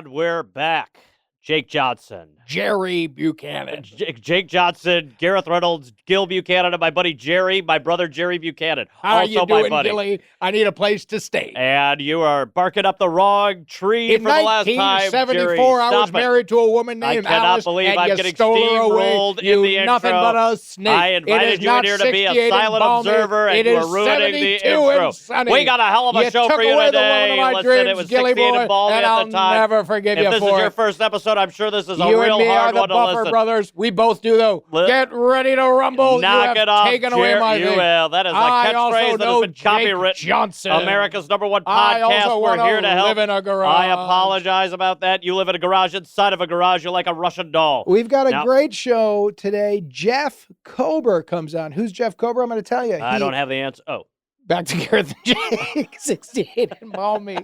And we're back. Jake Johnson. Gerry Buchanan. Jake Johnson, Gareth Reynolds, Gil Buchanan, and my buddy Jerry, my brother Jerry Buchanan. How also are you my doing, buddy. Gilly? I need a place to stay. And you are barking up the wrong tree In for the last time, Jerry. 1974, I was Stop it. married to a woman named I cannot Alice, believe and I'm you getting stole her away. steamrolled in You the intro. nothing but a snake. I invited you in here to be a silent observer, and you are ruining the intro. We got a hell of a show for you today. Listen, it was 16 and balmy and at I'll the time. never forgive you If this for is your it. first episode, I'm sure this is a You real and me hard are one the to Buffer listen. brothers. We both do, though. Get ready to rumble. Knock you have it off, taken away my you thing. will. That is a I also catchphrase that know has been copywritten. Jake Johnson. America's #1 I also podcast. We're wanna here to help. live in a garage. I apologize about that. You live in a garage inside of a garage. You're like a Russian doll. We've got a great show today. Jeff Kober comes on. Who's Jeff Kober? I'm going to tell you. I don't have the answer. Oh. Back to Gareth and Jake, 68 and Balmy.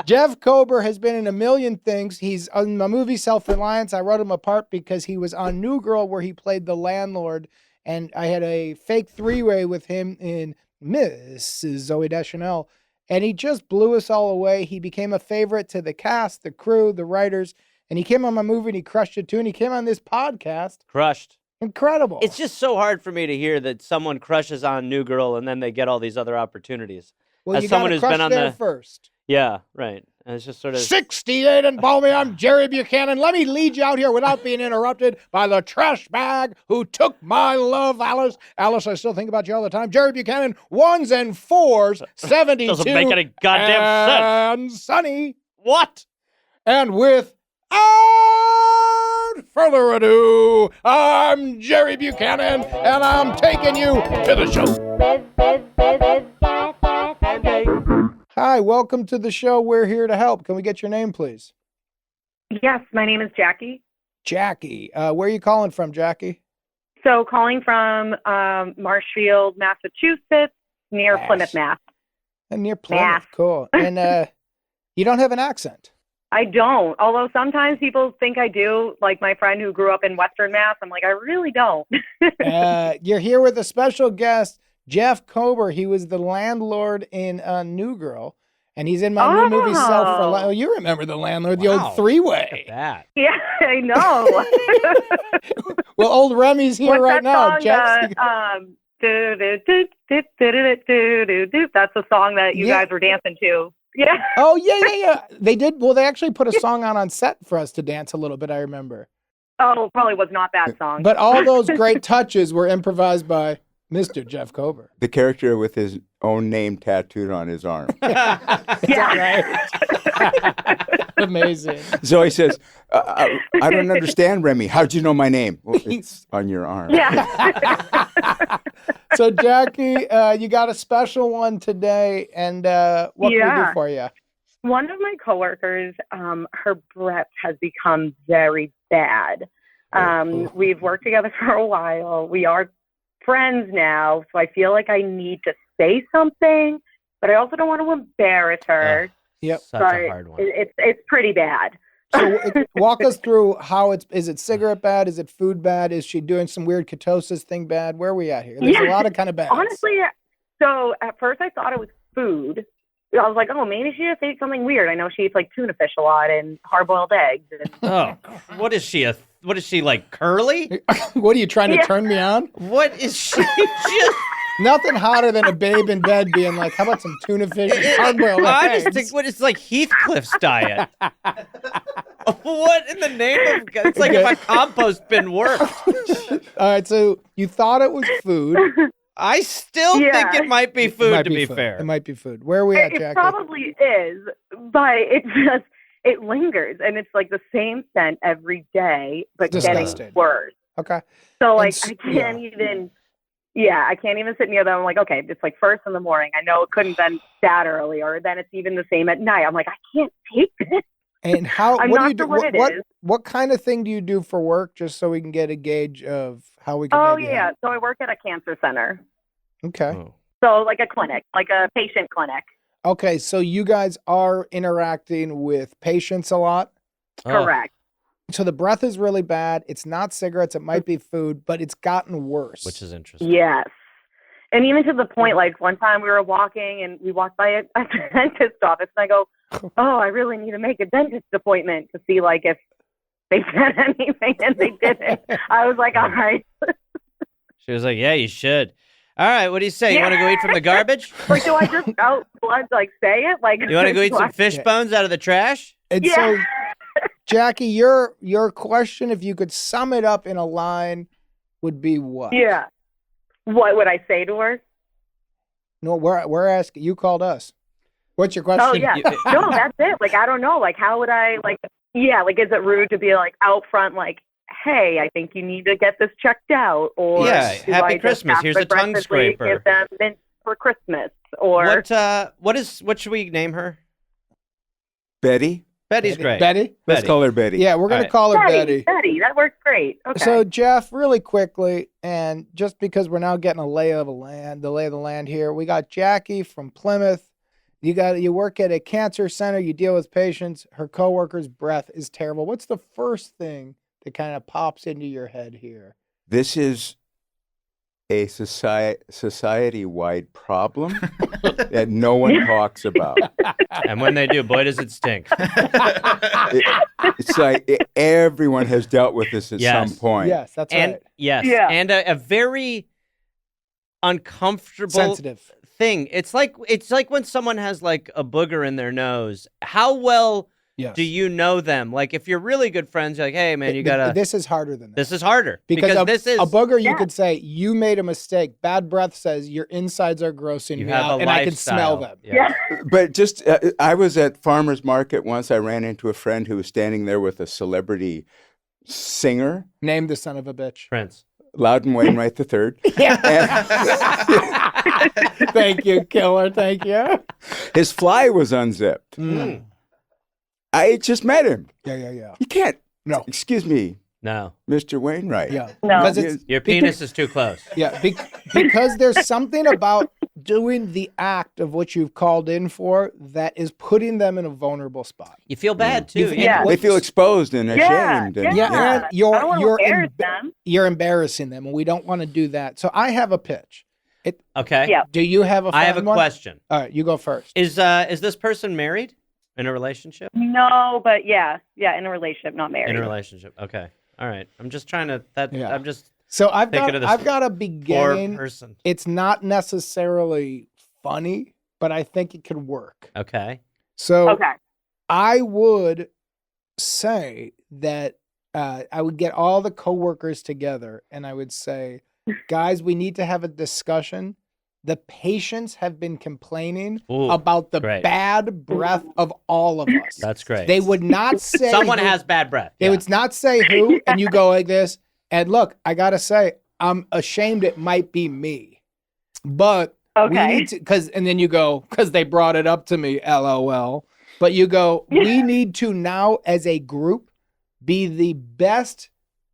Jeff Kober has been in a million things. He's on the movie Self-Reliance. I wrote him a part because he was on New Girl where he played the landlord, and I had a fake three-way with him in Mrs. Zoe Deschanel, and he just blew us all away. He became a favorite to the cast, the crew, the writers, and he came on my movie and he crushed it too, and he came on this podcast. Crushed. Incredible. It's just so hard for me to hear that someone crushes on New Girl and then they get all these other opportunities. Well, as you someone gotta who's crush been on there the first. Yeah, right. And it's just sort of 68 and Balmy, I'm Gerry Buchanan. Let me lead you out here without being interrupted by the trash bag who took my love, Alice. Alice, I still think about you all the time. Gerry Buchanan, 1s and 4s, 72. doesn't make any goddamn sense. And Sunny. What? And without further ado, I'm Gerry Buchanan, and I'm taking you to the show. Hi, welcome to the show. We're here to help. Can we get your name, please? Yes, my name is Jackie. Jackie. Where are you calling from, Jackie? So calling from Marshfield, Massachusetts, near Plymouth, Mass. Near Plymouth. Mass. Cool. And you don't have an accent. I don't, although sometimes people think I do, like my friend who grew up in Western Mass. I'm like, I really don't. You're here with a special guest, Jeff Kober. He was the landlord in New Girl, and he's in my new movie Self-Reliance. Oh, you remember the landlord, the old three-way. That. Yeah, I know. Well, old Remy's here What's right that now. song, Jeff. That's the song that you guys were dancing to. Yeah. Oh, yeah. They did. Well, they actually put a song on set for us to dance a little bit, I remember. Oh, probably was not that song. But all those great touches were improvised by Mr. Jeff Kober. The character with his own name tattooed on his arm. Yeah. Amazing. So he says, I don't understand, Remy. How'd you know my name? Well, it's on your arm. Yeah. So, Jackie, you got a special one today, and what can we do for you? One of my coworkers, her breath has become very bad. We've worked together for a while. We are friends now, so I feel like I need to say something, but I also don't want to embarrass her. Yep. Such a hard one. It's pretty bad. So walk us through how is it cigarette bad? Is it food bad? Is she doing some weird ketosis thing bad? Where are we at here? There's a lot of kind of bad. Honestly, so at first I thought it was food. I was like, oh, maybe she just ate something weird. I know she eats like tuna fish a lot and hard-boiled eggs. And Oh, what is she? What is she, like curly? What are you trying to turn me on? What is she? Just Nothing hotter than a babe in bed being like, how about some tuna fish and hard-boiled I eggs? just think what is like Heathcliff's diet. What in the name of God? It's like if a compost bin worked. All right, so you thought it was food. I still think it might be food, Might to be food. fair. It might be food. Where are we at, it Jackie? probably is, but it lingers, and it's like the same scent every day, but Disgusting. getting worse. Okay. So like And I can't even. Yeah, I can't even sit near them. I'm like, okay, it's like first in the morning. I know it couldn't have been that early, or then it's even the same at night. I'm like, I can't take this. And how? I'm what not do you do? sure what it is. What kind of thing do you do for work, just so we can get a gauge of how we can? Oh maybe yeah, help? so I work at a cancer center. Okay. Oh. So like a clinic, like a patient clinic. Okay, so you guys are interacting with patients a lot. Correct. So the breath is really bad. It's not cigarettes. It might be food, but it's gotten worse. Which is interesting. Yes. And even to the point, like one time we were walking and we walked by a dentist office, and I go, "Oh, I really need to make a dentist appointment to see like if they said anything," and they didn't. I was like, "All right." She was like, "Yeah, you should." All right, what do you say? You want to go eat from the garbage? Like, do I just say it? Like, you want to go eat some fish bones out of the trash? And so, Jackie, your question, if you could sum it up in a line, would be what? Yeah. What would I say to her? No, we're asking. You called us. What's your question? Oh, yeah. No, that's it. Like, I don't know. Like, how would I, like, yeah, like, is it rude to be, like, out front, like, hey, I think you need to get this checked out? Or Happy Christmas. Here's a tongue scraper. Give them mint for Christmas. Or what should we name her? Betty? Betty's great. Betty? Let's call her Betty. Yeah, we're going to call her Betty. Betty, that works great. Okay. So, Jeff, really quickly, and just because we're now getting the lay of the land here, we got Jackie from Plymouth. You work at a cancer center. You deal with patients. Her coworker's breath is terrible. What's the first thing that kind of pops into your head here? This is a society-wide problem that no one talks about. And when they do, boy, does it stink. It's like everyone has dealt with this at some point. Yes, that's right. Yes, and a very uncomfortable, sensitive thing. It's like when someone has like a booger in their nose. How well do you know them? Like if you're really good friends, you're like, hey man, you gotta. This is harder than that. This is harder because this is a booger. You could say you made a mistake. Bad breath says your insides are grossing me out, and I can smell them. Yeah. But just I was at farmer's market once. I ran into a friend who was standing there with a celebrity singer. Name the son of a bitch. Prince. Loudon Wainwright III. Thank you, killer. Thank you. His fly was unzipped. I just met him. Yeah. You can't. No. Excuse me. No. Mr. Wainwright. Yeah. No. Your penis is too close. Yeah. Because there's something about doing the act of what you've called in for that is putting them in a vulnerable spot. You feel bad too. They feel exposed and ashamed. And you're embarrassing them, and we don't want to do that. So I have a pitch. Okay. Yeah. Do you have a fun I have a one? question. All right, you go first. Is this person married? In a relationship? No, but yeah, in a relationship, not married. In a relationship. Okay. All right. I'm just trying to I'm just So I've got a beginning. Poor person. It's not necessarily funny, but I think it could work. Okay. So I would say that I would get all the coworkers together and I would say, guys, we need to have a discussion. The patients have been complaining about the bad breath of all of us. That's great. They would not say someone has bad breath. They would not say who, and you go like this. And look, I gotta say, I'm ashamed it might be me, but we need to, and then you go, because they brought it up to me, LOL. But you go, we need to now as a group be the best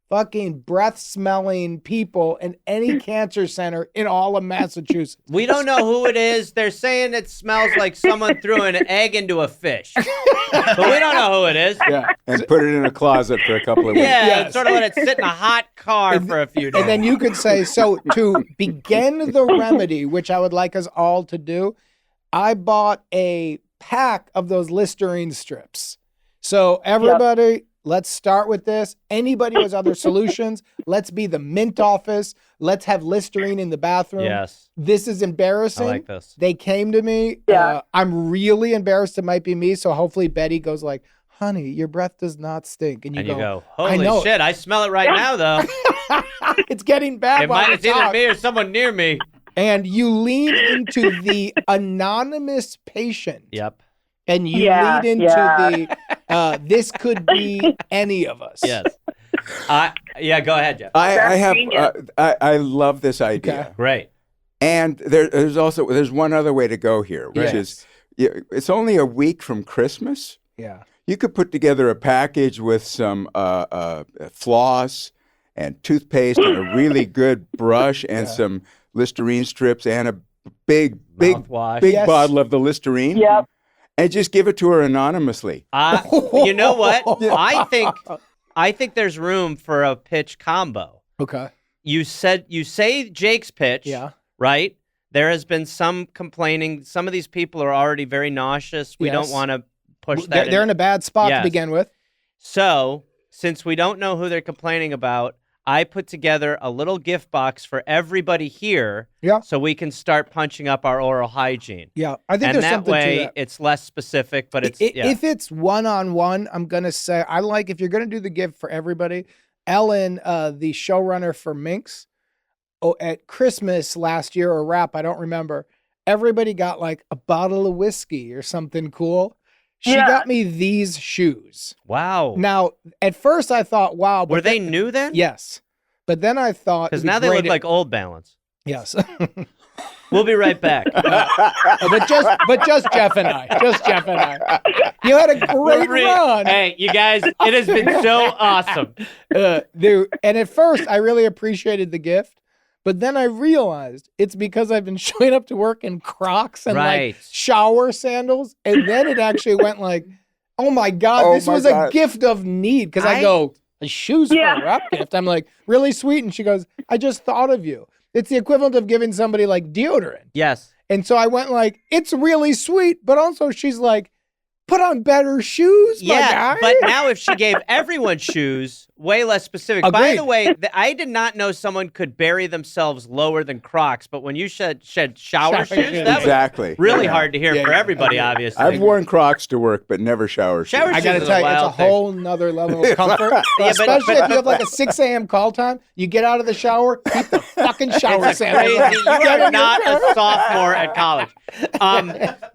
fucking breath-smelling people in any cancer center in all of Massachusetts. We don't know who it is. They're saying it smells like someone threw an egg into a fish. But we don't know who it is. Yeah, and put it in a closet for a couple of weeks. Yeah, sort of let it sit in a hot car for a few days. And then you could say, so to begin the remedy, which I would like us all to do, I bought a pack of those Listerine strips. So everybody... Let's start with this. Anybody who has other solutions, let's be the mint office. Let's have Listerine in the bathroom. Yes. This is embarrassing. I like this. They came to me. I'm really embarrassed. It might be me. So hopefully Betty goes like, honey, your breath does not stink. And you go, holy shit, I smell it right now, though. It's getting bad. It's either me or someone near me. And you lean into the anonymous patient. Yep. And you lead into this could be any of us. Yes. Go ahead, Jeff. I love this idea. Okay. Great. And there's one other way to go here, which is it's only a week from Christmas. Yeah. You could put together a package with some floss and toothpaste and a really good brush and some Listerine strips and a big bottle of the Listerine. Yep. And just give it to her anonymously. You know what? I think there's room for a pitch combo. Okay. You say Jake's pitch, right? there has been some complaining. Some of these people are already very nauseous. We don't want to push that. They're in a bad spot to begin with. So, since we don't know who they're complaining about, I put together a little gift box for everybody here so we can start punching up our oral hygiene. Yeah, I think there's something to that. And that way, it's less specific, but it's... If it's one-on-one, I'm going to say, I like, if you're going to do the gift for everybody, Ellen, the showrunner for Minx, at Christmas last year, or Wrap, I don't remember, everybody got like a bottle of whiskey or something cool. She got me these shoes. Wow. Now, at first I thought, wow. Were they new then? Yes. But then I thought... Because now they look like Old Balance. Yes. We'll be right back. but just Jeff and I. Just Jeff and I. You had a great run. Hey, you guys, it has been so awesome. Dude, and at first I really appreciated the gift. But then I realized it's because I've been showing up to work in Crocs and like shower sandals. And then it actually went like, oh my God, this was a gift of need. Because I go, shoes for a Wrap gift. I'm like, really sweet. And she goes, I just thought of you. It's the equivalent of giving somebody like deodorant. Yes. And so I went like, it's really sweet. But also she's like, put on better shoes, my guy. But now if she gave everyone shoes, way less specific. Agreed. By the way, I did not know someone could bury themselves lower than Crocs, but when you said shower shoes, that was really hard to hear for everybody, obviously. I've worn Crocs to work, but never shower shoes. I got to tell you, it's a whole nother level of comfort. Especially if you have like a 6 a.m. call time, you get out of the shower, keep the fucking shower sandals on. You are not a sophomore at college.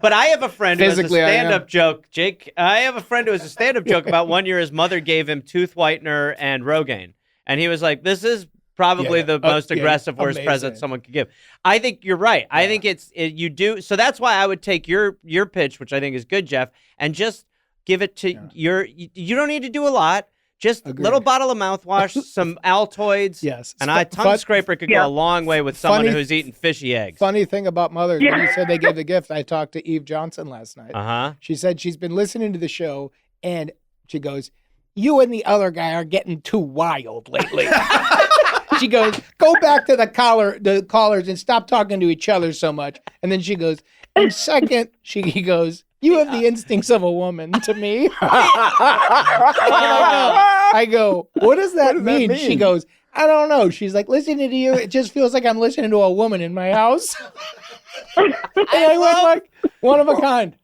But I have a friend who has a stand-up joke. Jake, I have a friend who has a stand-up joke about one year his mother gave him tooth whitener and Rogaine. And he was like, this is probably the most aggressive, worst present someone could give. I think you're right. I think you do. So that's why I would take your pitch, which I think is good, Jeff, and just give it to you don't need to do a lot. Just a little bottle of mouthwash, some Altoids, and a tongue scraper could go a long way with someone who's eating fishy eggs. Funny thing about mothers, when you said they gave the gift, I talked to Eve Johnson last night. She said she's been listening to the show, and she goes, you and the other guy are getting too wild lately. She goes, go back to the callers and stop talking to each other so much. And then she goes, and second, he goes, you have the instincts of a woman to me. I go, what does that mean? She goes, I don't know. She's like, listening to you, it just feels like I'm listening to a woman in my house. And I went like, one of a kind.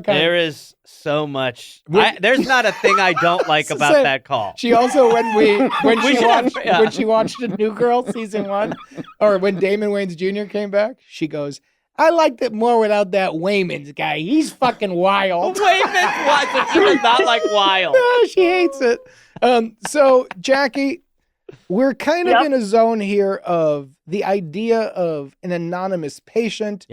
There is so much. There's not a thing I don't like about that call. She also, when she watched A New Girl season 1, or when Damon Wayans Jr. came back, she goes, I liked it more without that Waymans guy. He's fucking wild. Waymans was. She does not like wild. No, she hates it. So, Jackie, we're kind of in a zone here of the idea of an anonymous patient,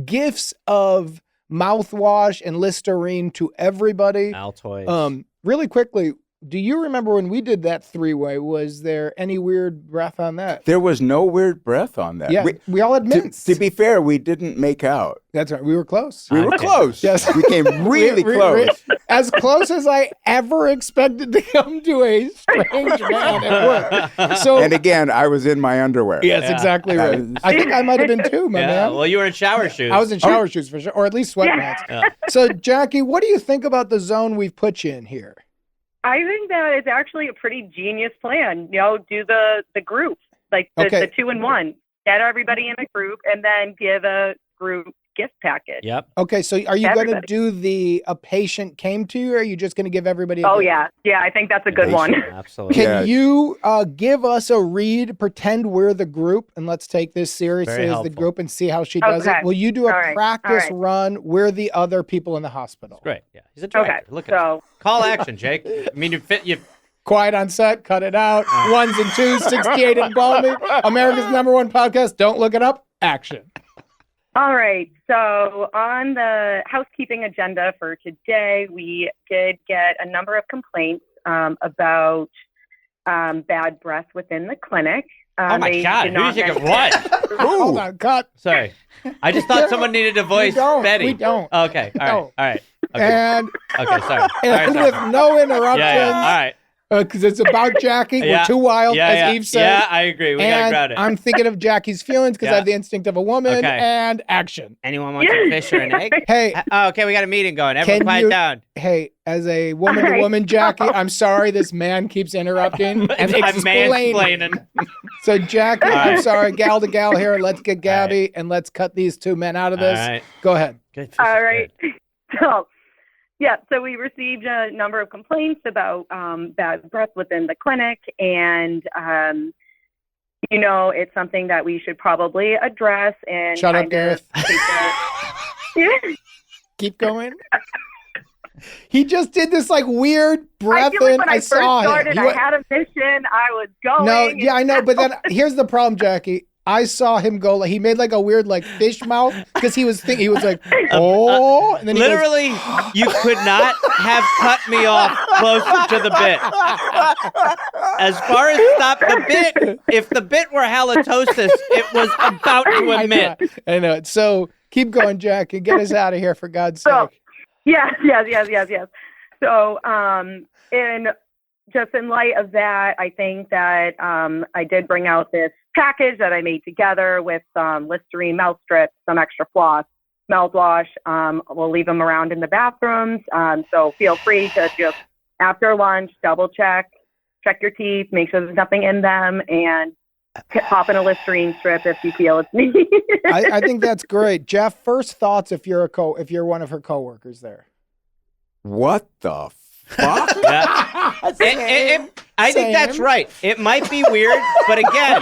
gifts of mouthwash and Listerine to everybody. Altoids. Really quickly, do you remember when we did that 3-way? Was there any weird breath on that? There was no weird breath on that. Yeah, we all had mints. To be fair, we didn't make out. That's right. We were close. We were close. Yes. We came really close. As close as I ever expected to come to a strange man at work. So, and again, I was in my underwear. Yes, exactly right. I think I might have been too, my man. Well, you were in shower shoes. I was in shower shoes for sure, or at least sweatpants. So, Jackie, what do you think about the zone we've put you in here? I think that is actually a pretty genius plan. You know, do the group, like the 2-in-1. Get everybody in a group and then give a group gift package. Yep. Okay, so are you going to do a patient came to you, or are you just going to give everybody a gift? Yeah, I think that's a good one. Absolutely. Can you give us a read, pretend we're the group, and let's take this seriously as the group and see how she does it? Will you do a practice run? We're the other people in the hospital. Great. Yeah, he's a director. Okay, Look at call action, Jake. I mean, you quiet on set, cut it out. 1s and 2s, 68 and Balmy. America's #1 podcast. Don't look it up. Action. All right. So on the housekeeping agenda for today, we did get a number of complaints about bad breath within the clinic. Oh my God! Who do you think it was? Hold on, cut. Sorry, I just thought someone needed to voice Betty. We don't. Okay. All right. Okay. And okay. Sorry. And with no interruptions. Yeah. All right. because it's about Jackie. We're too wild, as Eve said. Yeah, I agree. We got to ground it. I'm thinking of Jackie's feelings because I have the instinct of a woman and action. Anyone want some fish or an egg? Hey. Okay, we got a meeting going. Everyone quiet down. Hey, as a woman-to-woman, Jackie, I'm sorry this man keeps interrupting and explaining. So, Jackie, I'm sorry, gal to gal here. Let's get Gabby and let's cut these two men out of this. All right. Go ahead. Good. All right. So we received a number of complaints about bad breath within the clinic, and it's something that we should probably address. And shut up, Gareth. Keep going. He just did this like weird breath in. When I first started, I had a mission. I was going. No, yeah, I know. But then here's the problem, Jackie. I saw him go like he made like a weird like fish mouth because he was like, oh, and then literally you could not have cut me off closer to the bit. As far as stop the bit, if the bit were halitosis, it was about to admit. I know. So keep going, Jackie. Get us out of here for God's sake. Yes. So, in light of that, I think that I did bring out this package that I made together with some Listerine mouth strips, some extra floss, mouthwash. We'll leave them around in the bathrooms. So feel free to just, after lunch, double check your teeth, make sure there's nothing in them, and pop in a Listerine strip if you feel it's needed. I think that's great. Jeff, first thoughts if you're one of her coworkers there. What the fuck? I think that's right. It might be weird, but again,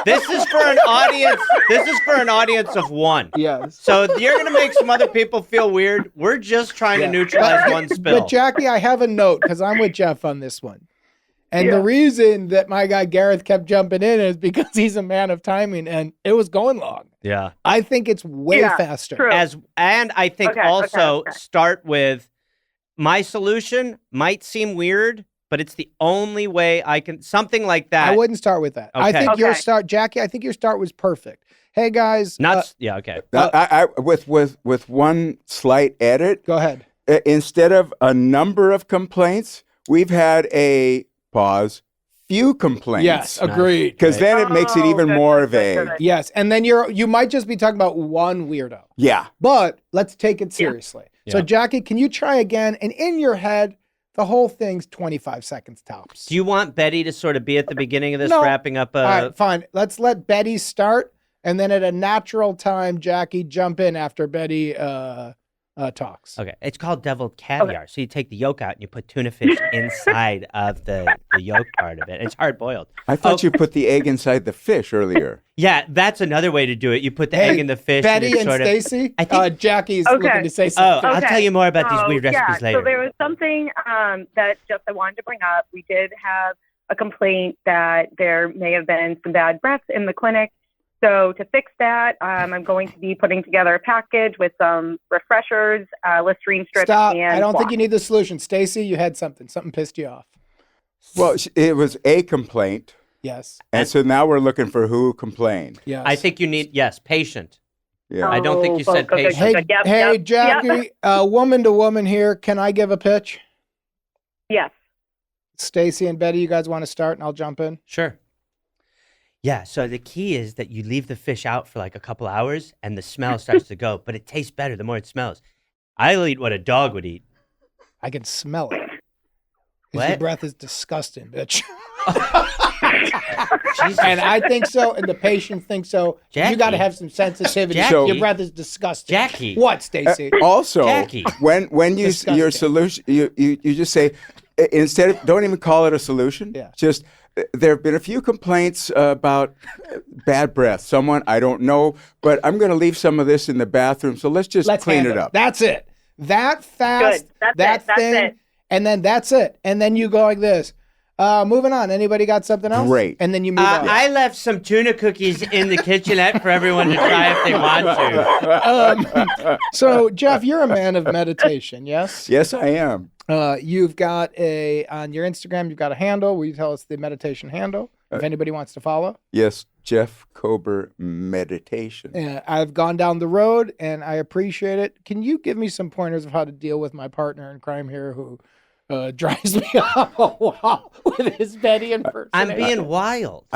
this is for an audience. This is for an audience of one. Yes. So you're going to make some other people feel weird. We're just trying to neutralize one spill. But Jackie, I have a note because I'm with Jeff on this one. And the reason that my guy Gareth kept jumping in is because he's a man of timing, and it was going long. Yeah. I think it's way faster. True. And I think start with my solution might seem weird, but it's the only way I can, something like that. I wouldn't start with that. Okay. I think your start, Jackie, I think your start was perfect. Hey guys. Okay. With one slight edit. Go ahead. Instead of a number of complaints, we've had few complaints. Yes, agreed. Because then it makes it even more vague. Yes, and then you might just be talking about one weirdo. Yeah. But let's take it seriously. Yeah. So Jackie, can you try again? And in your head, the whole thing's 25 seconds tops. Do you want Betty to sort of be at the beginning of this, wrapping up? All right, fine. Let's let Betty start, and then at a natural time, Jackie jump in after Betty talks. Okay, it's called deviled caviar. So you take the yolk out and you put tuna fish inside of the yolk part of it. It's hard boiled. I thought you put the egg inside the fish earlier. Yeah, that's another way to do it. You put the egg in the fish. Betty and Stacy. I think Jackie's looking to say something. I'll tell you more about these weird recipes later. So there was something that just I wanted to bring up. We did have a complaint that there may have been some bad breath in the clinic. So to fix that, I'm going to be putting together a package with some refreshers, Listerine strips, Stop. and I don't think you need the solution. Stacy, you had something. Something pissed you off. Well, it was a complaint. Yes. And so now we're looking for who complained. Yes. I think you need, patient. Yeah. I don't think you said patient. Hey, Jackie, woman to woman here. Can I give a pitch? Yes. Stacy and Betty, you guys want to start and I'll jump in? Sure. Yeah, so the key is that you leave the fish out for like a couple hours and the smell starts to go, but it tastes better the more it smells. I'll eat what a dog would eat. I can smell it. What? Your breath is disgusting, bitch. And I think so, and the patient thinks so. Jackie. You got to have some sensitivity. Jackie. Your breath is disgusting. Jackie. What, Stacy? Also, Jackie. when you your solution, you just say instead of don't even call it a solution. Yeah. Just there have been a few complaints about bad breath. Someone I don't know, but I'm going to leave some of this in the bathroom. So let's clean it up. That's it. That fast. Good. That's thing. it. And then that's it. And then you go like this. Moving on. Anybody got something else? Great. And then you move on. I left some tuna cookies in the kitchenette for everyone to try if they want to. So, Jeff, you're a man of meditation, yes? Yes, I am. You've got on your Instagram, you've got a handle. Will you tell us the meditation handle if anybody wants to follow? Yes, Jeff Kober Meditation. I've gone down the road and I appreciate it. Can you give me some pointers of how to deal with my partner in crime here who drives me up a wall with his Betty impersonation. I'm being wild.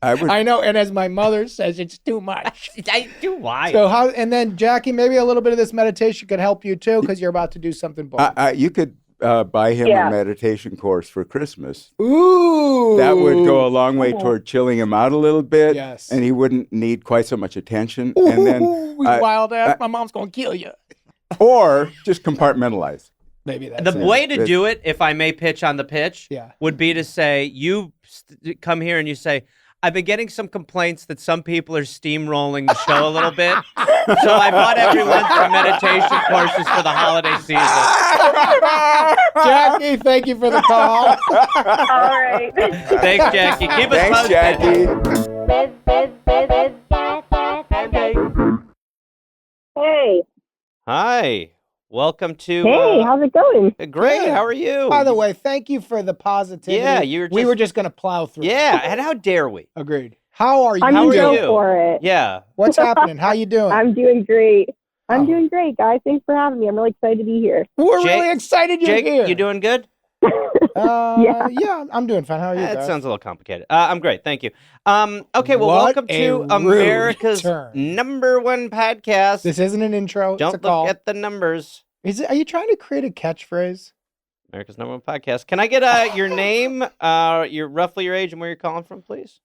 I know, and as my mother says, it's too much. Too wild. So and then Jackie, maybe a little bit of this meditation could help you too, because you're about to do something bold. You could buy him a meditation course for Christmas. Ooh, that would go a long way toward chilling him out a little bit. Yes, and he wouldn't need quite so much attention. Ooh, and then wild ass, my mom's gonna kill you. Or just compartmentalize. Maybe that's the way to do it, if I may pitch on the pitch, would be to say, you come here and you say, I've been getting some complaints that some people are steamrolling the show a little bit. So I bought everyone some meditation courses for the holiday season. Jackie, thank you for the call. All right. Thanks, Jackie. Keep us posted. Jackie. Hey. Hi. Welcome to... Hey, how's it going? Great. Good. How are you? By the way, thank you for the positivity. Yeah, we were just going to plow through. Yeah, and how dare we? Agreed. How are you? I'm How are going you? for it. Yeah. What's happening? How you doing? I'm doing great. I'm doing great, guys. Thanks for having me. I'm really excited to be here. We're Jake- really excited you're Jake, here. you doing good? Yeah, I'm doing fine. How are you? That guys? sounds a little complicated. I'm great. Thank you. Okay, well, What welcome a to rude America's turn. #1 podcast. This isn't an intro. Don't it's a call. look at the numbers. Are you trying to create a catchphrase? America's #1 podcast. Can I get your name, roughly your age, and where you're calling from, please?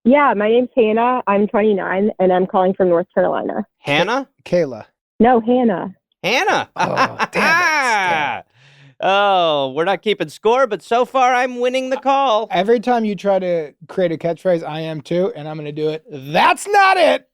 Yeah, my name's Hannah. I'm 29, and I'm calling from North Carolina. Hannah? Kayla. No, Hannah. Hannah. Oh, damn it. Oh, we're not keeping score, but so far I'm winning the call. Every time you try to create a catchphrase, I am too, and I'm going to do it. That's not it.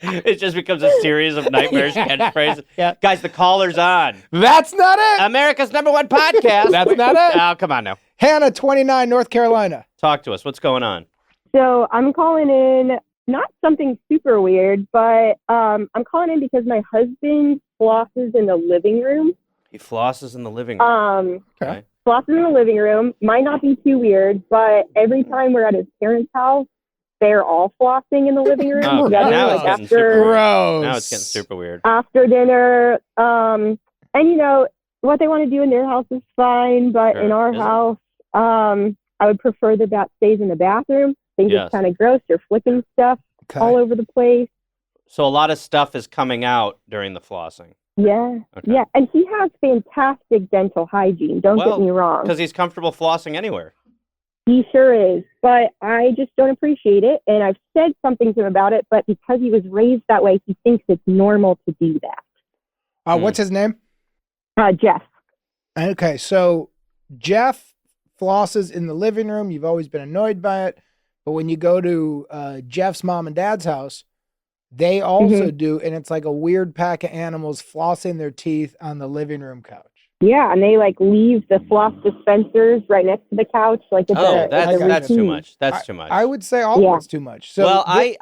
It just becomes a series of nightmares catchphrases. Yeah. Guys, the caller's on. That's not it. America's #1 podcast. That's not it. Oh, come on now. Hannah, 29, North Carolina. Talk to us. What's going on? So I'm calling in, not something super weird, but I'm calling in because my husband flosses in the living room. He flosses in the living room. Okay. Flosses in the living room. Might not be too weird, but every time we're at his parents' house, they're all flossing in the living room Oh, together. now like it's getting after, super weird. Gross. Now it's getting super weird. after dinner. And you know, what they want to do in their house is fine, but Sure. in our Is it? house, I would prefer that that stays in the bathroom. I think Yes. it's kind of gross. They're flipping stuff all over the place. So a lot of stuff is coming out during the flossing. Yeah. Okay. Yeah. And he has fantastic dental hygiene. Don't Well, get me wrong. Because he's comfortable flossing anywhere. He sure is. But I just don't appreciate it. And I've said something to him about it, but because he was raised that way, he thinks it's normal to do that. What's his name? Jeff. Okay, so Jeff flosses in the living room. You've always been annoyed by it. But when you go to Jeff's mom and dad's house, they also do, and it's like a weird pack of animals flossing their teeth on the living room couch. Yeah, and they like leave the floss dispensers right next to the couch. Like it's That's too much. That's too much. I would say all of it's too much. So well, I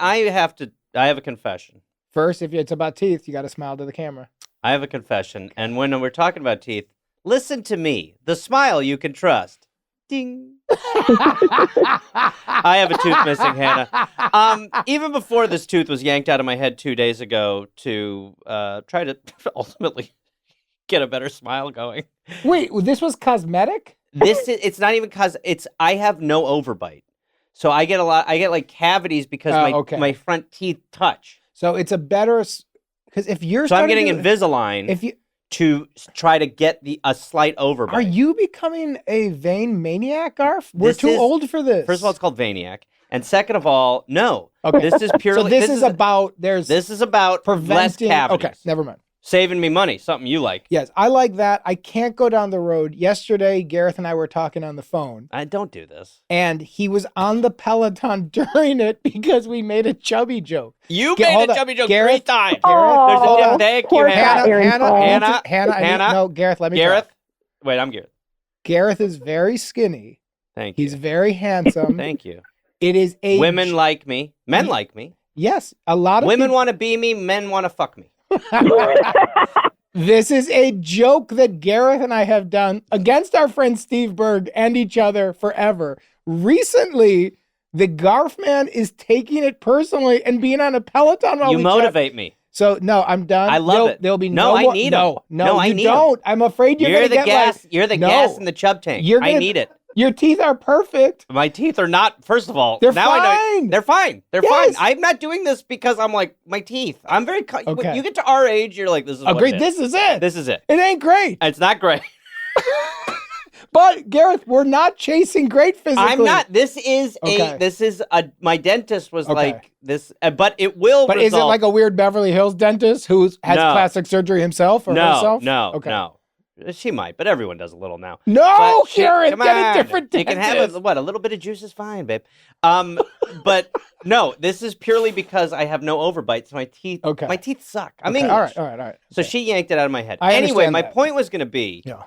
have a confession. First, if it's about teeth, you got to smile to the camera. I have a confession. And when we're talking about teeth, listen to me. The smile you can trust. Ding. I have a tooth missing, Hannah. Even before this tooth was yanked out of my head 2 days ago to try to ultimately get a better smile going. Wait, this was cosmetic? It's not even I have no overbite. So I get like cavities because my front teeth touch. So it's a better, because if you're I'm getting Invisalign to try to get a slight overbite. Are you becoming a vein maniac, Garf? We're too old for this. First of all, it's called Vaniac. And second of all, no. Okay. This is purely... So this is about preventing less cavities. Okay, never mind. Saving me money, something you like. Yes, I like that. I can't go down the road. Yesterday, Gareth and I were talking on the phone. I don't do this. And he was on the Peloton during it because we made a chubby joke. You made a chubby joke 3 times. Gareth, thank you, Hannah. Hannah, Gareth, let me talk. Wait, I'm Gareth. Gareth is very skinny. Thank you. He's very handsome. Thank you. It is women like me. Men like me. Yes, a lot of women want to be me. Men want to fuck me. This is a joke that Gareth and I have done against our friend Steve Berg and each other forever. Recently, the Garf man is taking it personally and being on a Peloton while you motivate me. So no, I'm done. I love it. There'll be no. I more. need them. No, I you need don't. I'm afraid you're the gonna get gas. like, You're the no. gas in the chub tank. I need it. Your teeth are perfect. My teeth are not. First of all, They're now I know fine. they're fine. They're Yes. fine. I'm not doing this because I'm like my teeth. I'm very. Okay. When you get to our age, you're like, this is Agreed. What it is. This is it. This is it. It ain't great. It's not great. But Gareth, we're not chasing great physically. I'm not. This is Okay. my dentist was Okay. like this, but it will. But is it like a weird Beverly Hills dentist who has No. plastic surgery himself or herself? No. Okay. No. She might, but everyone does a little now. No, But Gareth, come get a on. different You dentist. can have a little bit of juice is fine, babe. But no, this is purely because I have no overbites. My teeth, Okay. my teeth suck. I'm Okay, English. All right. So she yanked it out of my head. I Anyway, understand my that. point was going to be, Yeah.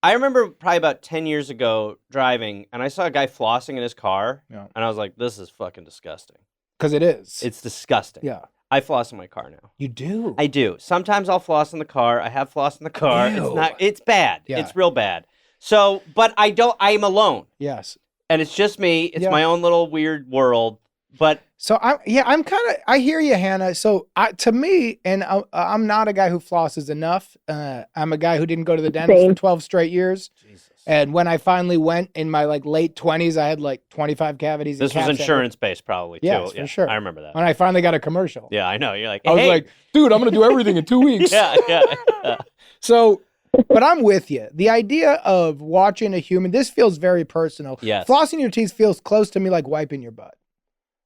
I remember probably about 10 years ago driving, and I saw a guy flossing in his car, Yeah. and I was like, this is fucking disgusting. Because it is. It's disgusting. Yeah. I floss in my car now. You do. I do. Sometimes I'll floss in the car. I have floss in the car. Ew. It's bad. Yeah. It's real bad. So, but I'm alone. Yes. And it's just me. It's Yeah. my own little weird world. But So I'm kind of, I hear you, Hannah. So to me, and I'm not a guy who flosses enough. I'm a guy who didn't go to the dentist Same. for 12 straight years. Jesus. And when I finally went in my like late 20s, I had like 25 cavities. and This was caps insurance based probably too. Yes, for sure. I remember that. When I finally got a commercial. Yeah, I know. You're like, I was hey. like, dude, I'm going to do everything in 2 weeks. yeah. So, but I'm with you. The idea of watching a human, this feels very personal. Yes. Flossing your teeth feels close to me like wiping your butt.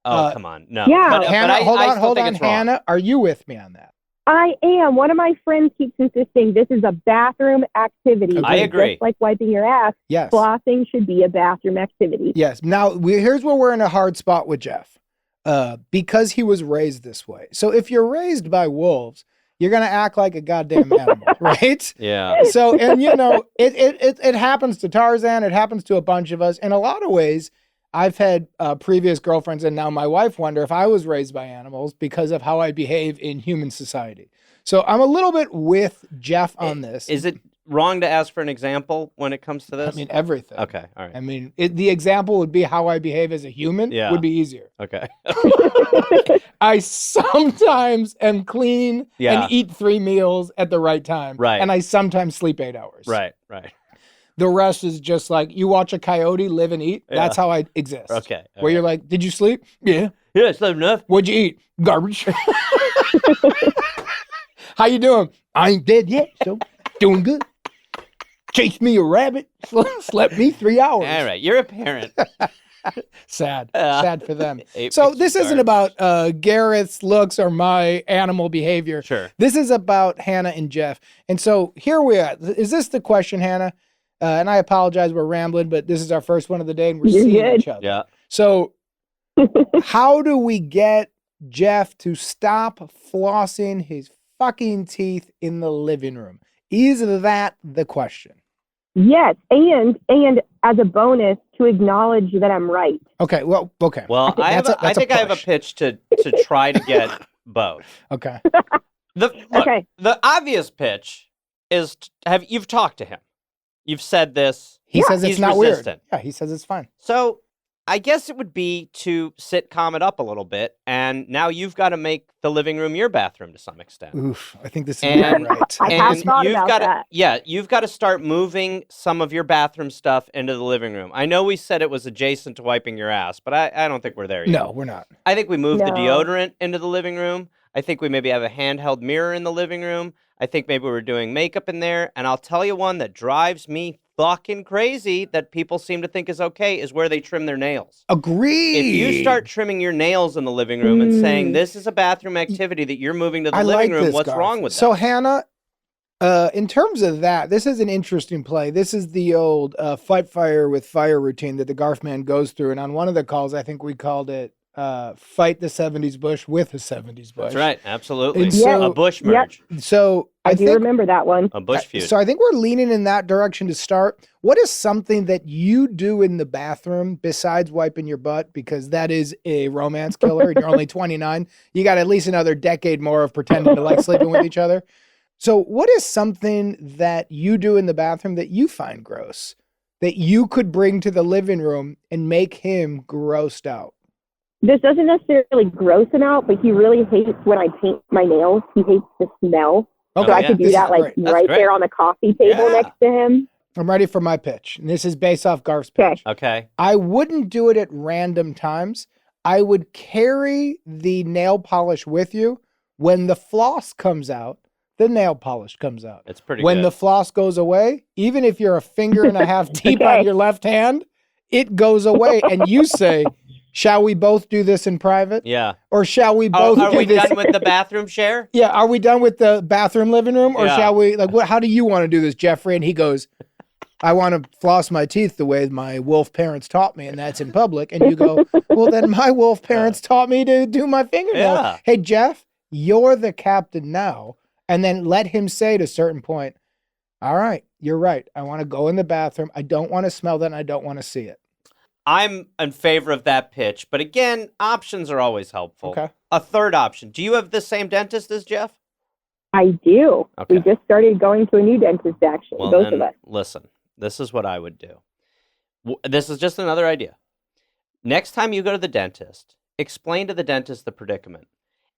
Oh, come on. No. Yeah. But Hannah, I hold still on, think it's wrong. Hannah. Are you with me on that? I am. One of my friends keeps insisting this is a bathroom activity. I agree. Just like wiping your ass, Yes. flossing should be a bathroom activity. Yes. Now, here's where we're in a hard spot with Jeff. Because he was raised this way. So if you're raised by wolves, you're going to act like a goddamn animal, right? Yeah. So, and you know, it happens to Tarzan. It happens to a bunch of us. In a lot of ways, I've had previous girlfriends and now my wife wonder if I was raised by animals because of how I behave in human society. So I'm a little bit with Jeff on this. Is it wrong to ask for an example when it comes to this? I mean, everything. Okay. All right. I mean, the example would be how I behave as a human Yeah. would be easier. Okay. I sometimes am clean Yeah. and eat 3 meals at the right time. Right. And I sometimes sleep 8 hours. Right. The rest is just like you watch a coyote live and eat. Yeah. That's how I exist. Okay. all Where right. you're like, did you sleep? Yeah. Yeah, it's not enough. What'd you eat? Garbage. How you doing? I ain't dead yet, so doing good. Chased me a rabbit. Slept me 3 hours. All right. You're a parent. Sad. Yeah. Sad for them. It So makes this you isn't about Gareth's looks or my animal behavior. Sure. This is about Hannah and Jeff. And so here we are. Is this the question, Hannah? And I apologize, we're rambling, but this is our first one of the day and we're You're seeing good. each other. Yeah. So how do we get Jeff to stop flossing his fucking teeth in the living room? Is that the question? Yes, and as a bonus, to acknowledge that I'm right. Okay, well, okay. Well, I think I have a push. pitch to try to get both. Okay. Okay. The obvious pitch is you've talked to him. You've said this. He says it's he's not resistant. weird. Yeah, he says it's fine. So I guess it would be to calm it up a little bit. And now you've got to make the living room your bathroom to some extent. Oof, I think this is And- right. I have And thought you've about got to, that. yeah, you've got to start moving some of your bathroom stuff into the living room. I know we said it was adjacent to wiping your ass, but I don't think we're there yet. No, we're not. I think we moved the No. deodorant into the living room. I think we maybe have a handheld mirror in the living room. I think maybe we're doing makeup in there. And I'll tell you one that drives me fucking crazy that people seem to think is okay is where they trim their nails. Agreed. If you start trimming your nails in the living room and saying this is a bathroom activity that you're moving to the I living like room, this, what's Garth. wrong with So that? Hannah, in terms of that, this is an interesting play. This is the old fight fire with fire routine that the Garth man goes through. And on one of the calls, I think we called it fight the 70s bush with a 70s bush. That's right. Absolutely. And so- a bush merge. So I do think remember that one. A bush feud. So I think we're leaning in that direction to start. What is something that you do in the bathroom besides wiping your butt? Because that is a romance killer. And you're only 29. You got at least another decade more of pretending to like sleeping with each other. So what is something that you do in the bathroom that you find gross that you could bring to the living room and make him grossed out? this doesn't necessarily gross him out, but he really hates when I paint my nails. He hates the smell. Okay. So I could do that like right there on the coffee table next to him. I'm ready for my pitch. And this is based off Garth's pitch. Okay. I wouldn't do it at random times. I would carry the nail polish with you. When the floss comes out, the nail polish comes out. It's pretty When good. the floss goes away, even if you're a finger and a half deep on your left hand, it goes away. And you say, shall we both do this in private? Yeah. Or shall we both Are do we this? done with the bathroom share? Yeah, are we done with the bathroom living room? Or shall we, like, how do you want to do this, Jeffrey? And he goes, I want to floss my teeth the way my wolf parents taught me, and that's in public. And you go, well, then my wolf parents taught me to do my fingernail. Yeah. Hey, Jeff, you're the captain now. And then let him say at a certain point, all right, you're right. I want to go in the bathroom. I don't want to smell that, and I don't want to see it. I'm in favor of that pitch, but again, options are always helpful. Okay. A third option. Do you have the same dentist as Jeff? I do. Okay. We just started going to a new dentist, actually, Well, both then, of us. listen, this is what I would do. This is just another idea. Next time you go to the dentist, explain to the dentist the predicament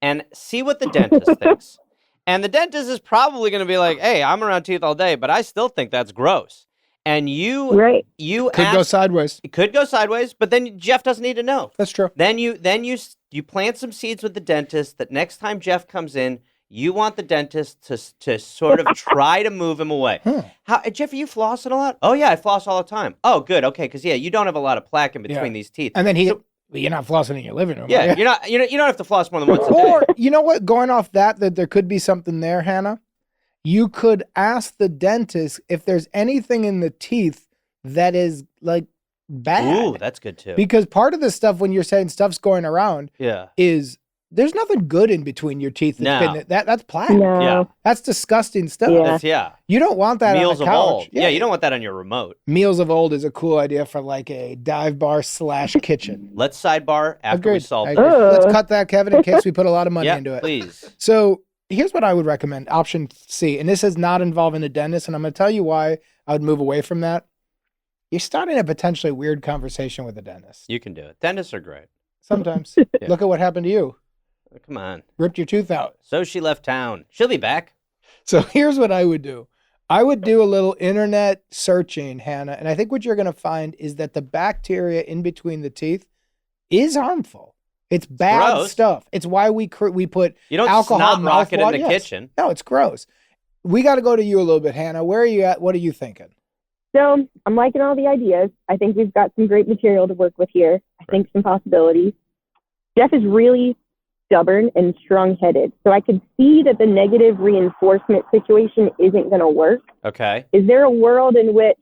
and see what the dentist thinks. And the dentist is probably going to be like, hey, I'm around teeth all day, but I still think that's gross. And you Could go sideways. It could go sideways, but then Jeff doesn't need to know. That's true. Then you plant some seeds with the dentist that next time Jeff comes in, you want the dentist to sort of try to move him away. How, Jeff, are you flossing a lot? Oh yeah, I floss all the time. Oh good, okay, because you don't have a lot of plaque in between these teeth. And then you're not flossing in your living room. Yeah, you don't have to floss more than once a day. Or you know what? Going off that there could be something there, Hannah. You could ask the dentist if there's anything in the teeth that is like bad. Ooh, that's good too. Because part of the stuff when you're saying stuff's going around Yeah. is there's nothing good in between your teeth. No. That's plaque. No. Yeah. That's disgusting stuff. Yeah. Yeah. You don't want that Meals on of a couch. old. Yeah, you don't want that on your remote. Meals of old is a cool idea for like a dive bar / kitchen. Let's sidebar after we Agreed. solve I this. agree. Let's cut that, Kevin, in case we put a lot of money Yeah, into it. please. So here's what I would recommend. Option C, and this is not involving a dentist, and I'm going to tell you why I would move away from that. You're starting a potentially weird conversation with a dentist. You can do it. Dentists are great. Sometimes. Look at what happened to you. Come on. Ripped your tooth out. So she left town. She'll be back. So here's what I would do. I would do a little internet searching, Hannah, and I think what you're going to find is that the bacteria in between the teeth is harmful. It's bad gross. stuff. It's why we put You don't alcohol snot rocket in mouthwash. the Yes. kitchen. No, it's gross. We got to go to you a little bit, Hannah. Where are you at? What are you thinking? So I'm liking all the ideas. I think we've got some great material to work with here. I think some possibilities. Jeff is really stubborn and strong-headed. So I could see that the negative reinforcement situation isn't going to work. Okay. Is there a world in which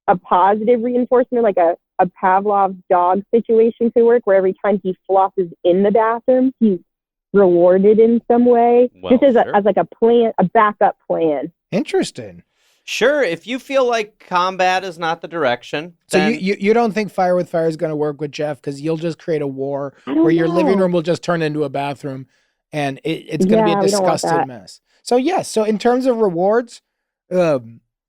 a positive reinforcement, like a Pavlov's dog situation could work, where every time he flosses in the bathroom, he's rewarded in some way? Well, Just as sure. like a plan, a backup plan. Interesting. Sure, if you feel like combat is not the direction, So then you don't think Fire with Fire is going to work with Jeff because you'll just create a war I don't where your living know. room will just turn into a bathroom and it's going to be a Yeah, we don't want disgusting that. mess. So yes, so in terms of rewards,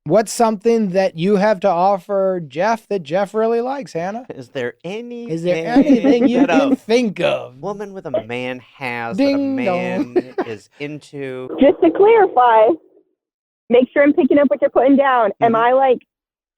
what's something that you have to offer Jeff that Jeff really likes, Hannah? is there anything Is there anything you that can a think of? woman with a man has Ding that a dong. man is into? Just to clarify, make sure I'm picking up what you're putting down. Am I like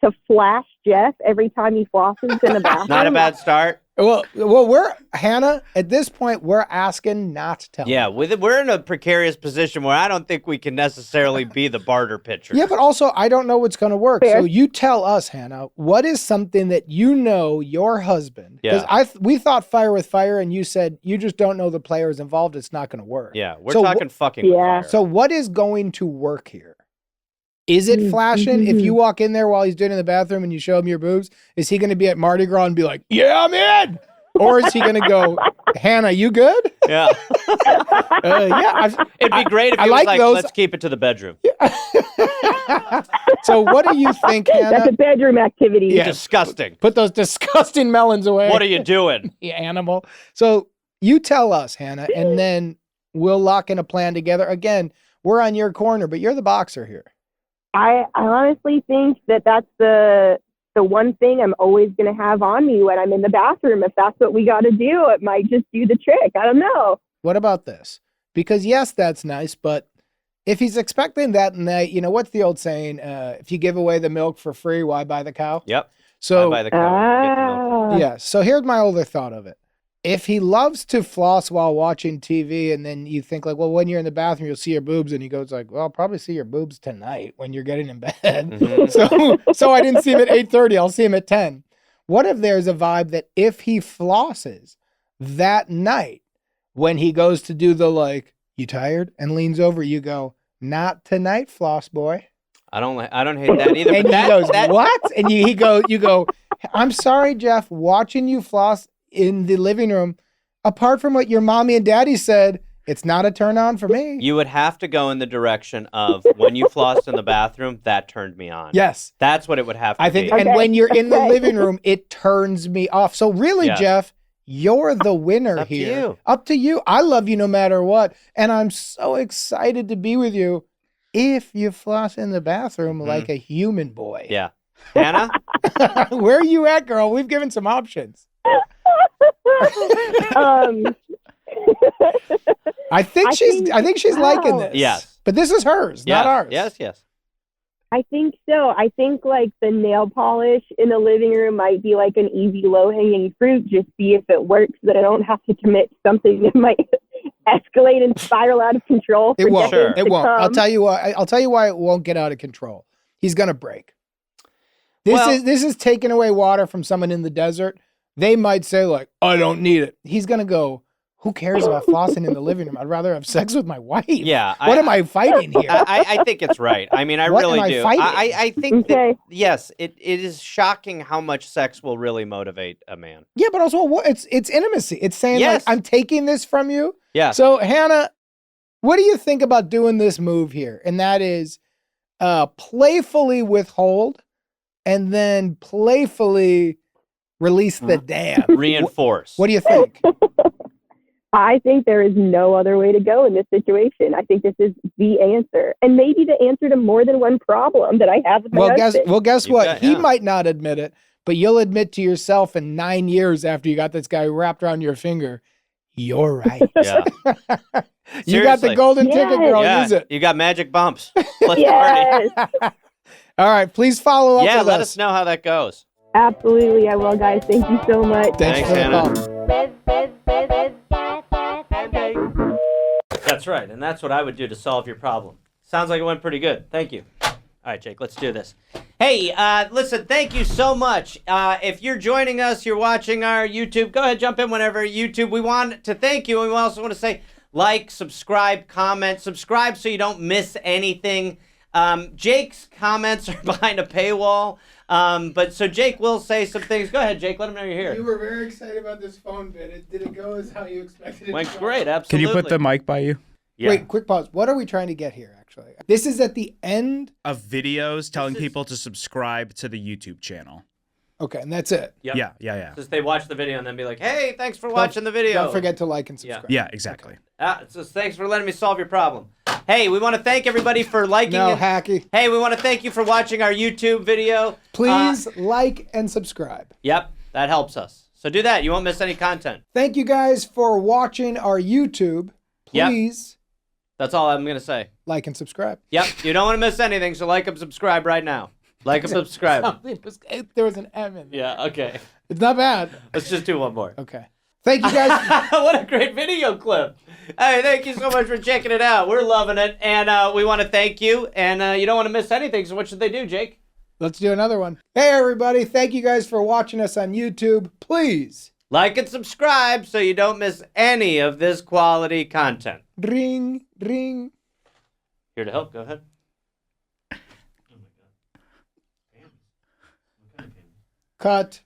to flash Jeff every time he flosses in the bathroom? Not a bad start. Well, we're Hannah. At this point, we're asking not to tell. Yeah, we're in a precarious position where I don't think we can necessarily be the barter pitcher. Yeah, but also I don't know what's going to work. Fair. So you tell us, Hannah, what is something that you know your husband? Because we thought Fire with Fire, and you said you just don't know the players involved. It's not going to work. Yeah, we're So talking fucking with Yeah. fire. So what is going to work here? Is it flashing? If you walk in there while he's doing it in the bathroom and you show him your boobs, is he going to be at Mardi Gras and be like, "Yeah, I'm in"? Or is he going to go, "Hannah, you good?" Yeah. It'd be great if I he was like like, those. let's keep it to the bedroom. So what do you think, That's Hannah? a bedroom activity. Yeah. Disgusting. Put those disgusting melons away. What are you doing? You animal. So you tell us, Hannah, and then we'll lock in a plan together. Again, we're on your corner, but you're the boxer here. I honestly think that that's the the one thing I'm always going to have on me when I'm in the bathroom. If that's what we got to do, it might just do the trick. I don't know. What about this? Because yes, that's nice, but if he's expecting that night, you know, what's the old saying? If you give away the milk for free, why buy the cow? Yep. So Why buy the cow, get the milk. yeah. So here's my other thought of it. If he loves to floss while watching TV, and then you think like, well, when you're in the bathroom, you'll see your boobs, and he goes like, well, I'll probably see your boobs tonight when you're getting in bed. Mhm. So I didn't see him at 8:30. I'll see him at 10. What if there's a vibe that if he flosses that night, when he goes to do the like, you tired, and leans over, you go, not tonight, floss boy. I don't hate that either. And but he goes, what? And you go, I'm sorry, Jeff, watching you floss in the living room, apart from what your mommy and daddy said, it's not a turn on for me. You would have to go in the direction of when you flossed in the bathroom, that turned me on. Yes. That's what it would have to I think, be. and when you're in the living room, it turns me off. So really, Yes. Jeff, you're the winner It's up to here. you. Up to you. I love you no matter what. And I'm so excited to be with you if you floss in the bathroom like a human boy. Yeah. Hannah? Where are you at, girl? We've given some options. I think she's liking this. Yes. But this is hers, not ours. Yes. I think so. I think like the nail polish in the living room might be like an easy low-hanging fruit. Just see if it works, so that I don't have to commit something that might escalate and spiral out of control. It won't. Sure. It won't. I'll tell you why. I'll tell you why it won't get out of control. He's gonna break. This is taking away water from someone in the desert. They might say like, I don't need it. He's gonna go, who cares about flossing in the living room? I'd rather have sex with my wife. Yeah. What am I fighting here? I think it's right. I mean, I What really am I do. fighting? I think Okay. that, yes, it is shocking how much sex will really motivate a man. Yeah, but also it's intimacy. It's saying Yes. like, I'm taking this from you. Yeah. So Hannah, what do you think about doing this move here? And that is playfully withhold and then playfully release the dam. Reinforce. What do you think? I think there is no other way to go in this situation. I think this is the answer, and maybe the answer to more than one problem that I have with my husband. Guess You what? bet, He yeah. might not admit it, but you'll admit to yourself in 9 years after you got this guy wrapped around your finger, you're right. Yeah. You got the Seriously. golden ticket, girl. Yeah. Use it. You got magic bumps. Let's party. Yes, All right, please follow up Yeah, with let us. us know how that goes. absolutely. I will, guys. Thank you so much. Thanks Thanks, for the Hannah. call. That's right, and that's what I would do to solve your problem. Sounds like it went pretty good. Thank you. All right, Jake, let's do this. Hey, listen, thank you so much. If you're joining us, you're watching our YouTube, go ahead, jump in whenever. YouTube, we want to thank you, and we also want to say like, subscribe, comment. Subscribe so you don't miss anything. Jake's comments are behind a paywall, but so Jake will say some things. Go ahead, Jake, let him know you're here. You were very excited about this phone bit. Did it go as how you expected it Went to go? great, Can absolutely. you put the mic by you? Yeah. Wait, quick pause. What are we trying to get here, actually? This is at the end. Of videos telling people to subscribe to the YouTube channel. Okay, and that's it. Yep. Yeah. Just they watch the video and then be like, hey, thanks for watching the video. Don't forget to like and subscribe. Yeah, exactly. So thanks for letting me solve your problem. Hey, we want to thank everybody for liking No, it. hacky. Hey, we want to thank you for watching our YouTube video. Please like and subscribe. Yep, that helps us. So do that. You won't miss any content. Thank you guys for watching our YouTube. Yep. Please That's all I'm going to say. like and subscribe. Yep, you don't want to miss anything, so like and subscribe right now. Like and subscribe. There was an M in there. Yeah, okay. It's not bad. Let's just do one more. Okay. Thank you guys. What a great video clip. Hey, thank you so much for checking it out. We're loving it, and we want to thank you, and you don't want to miss anything, so what should they do, Jake? Let's do another one. Hey, everybody. Thank you guys for watching us on YouTube. Please Like and subscribe so you don't miss any of this quality content. ring. Here to help, go ahead. Cut.